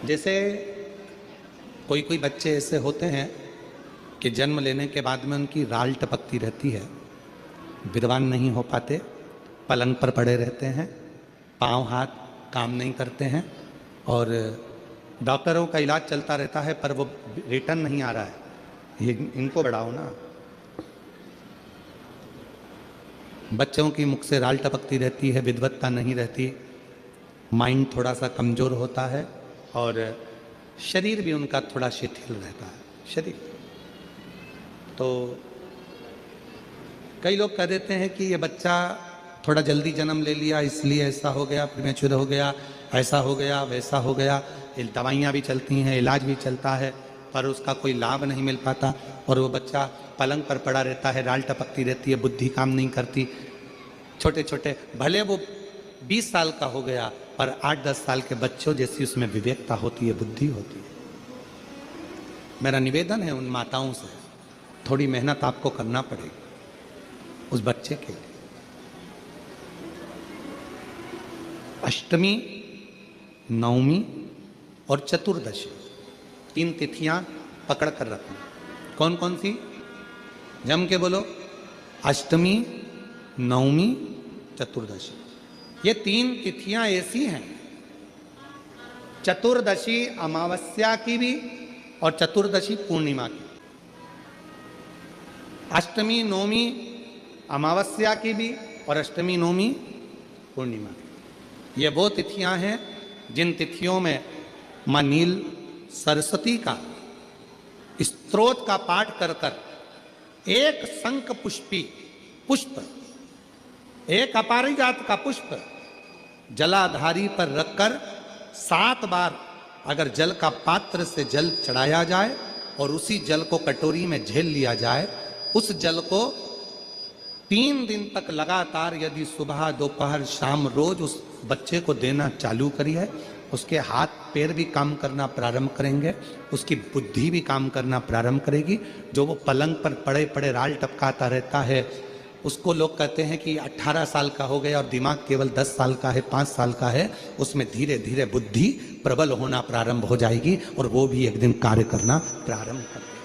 जैसे कोई कोई बच्चे ऐसे होते हैं कि जन्म लेने के बाद में उनकी राल टपकती रहती है, विद्वान नहीं हो पाते, पलंग पर पड़े रहते हैं, पाँव हाथ काम नहीं करते हैं और डॉक्टरों का इलाज चलता रहता है पर वो रिटर्न नहीं आ रहा है। ये इनको बढ़ाओ ना। बच्चों की मुख से राल टपकती रहती है, विद्वत्ता नहीं रहती, माइंड थोड़ा सा कमज़ोर होता है और शरीर भी उनका थोड़ा शिथिल रहता है। शरीर तो कई लोग कह देते हैं कि ये बच्चा थोड़ा जल्दी जन्म ले लिया इसलिए ऐसा हो गया, प्रीमेच्योर हो गया, ऐसा हो गया, वैसा हो गया। दवाइयाँ भी चलती हैं, इलाज भी चलता है पर उसका कोई लाभ नहीं मिल पाता और वो बच्चा पलंग पर पड़ा रहता है, राल टपकती रहती है, बुद्धि काम नहीं करती। छोटे छोटे भले वो 20 साल का हो गया पर 8-10 साल के बच्चों जैसी उसमें विवेकता होती है, बुद्धि होती है। मेरा निवेदन है उन माताओं से, थोड़ी मेहनत आपको करना पड़ेगी उस बच्चे के लिए। अष्टमी, नवमी और चतुर्दशी 3 तिथियां पकड़ कर रखना। कौन कौन सी? जम के बोलो। अष्टमी, नवमी, चतुर्दशी। ये 3 तिथियां ऐसी हैं, चतुर्दशी अमावस्या की भी और चतुर्दशी पूर्णिमा की। अष्टमी नवमी अमावस्या की भी और अष्टमी नवमी पूर्णिमा की। ये वो तिथियां हैं जिन तिथियों में मां नील सरस्वती का स्तोत्र का पाठ कर कर एक शंख पुष्पी पुष्प, एक अपारिजात का पुष्प जलाधारी पर रखकर 7 बार अगर जल का पात्र से जल चढ़ाया जाए और उसी जल को कटोरी में झेल लिया जाए, उस जल को 3 दिन तक लगातार यदि सुबह दोपहर शाम रोज उस बच्चे को देना चालू करिए, उसके हाथ पैर भी काम करना प्रारंभ करेंगे, उसकी बुद्धि भी काम करना प्रारंभ करेगी। जो वो पलंग पर पड़े पड़े राल टपकाता रहता है, उसको लोग कहते हैं कि 18 साल का हो गया और दिमाग केवल 10 साल का है, 5 साल का है, उसमें धीरे धीरे बुद्धि प्रबल होना प्रारंभ हो जाएगी और वो भी एक दिन कार्य करना प्रारंभ करेगा।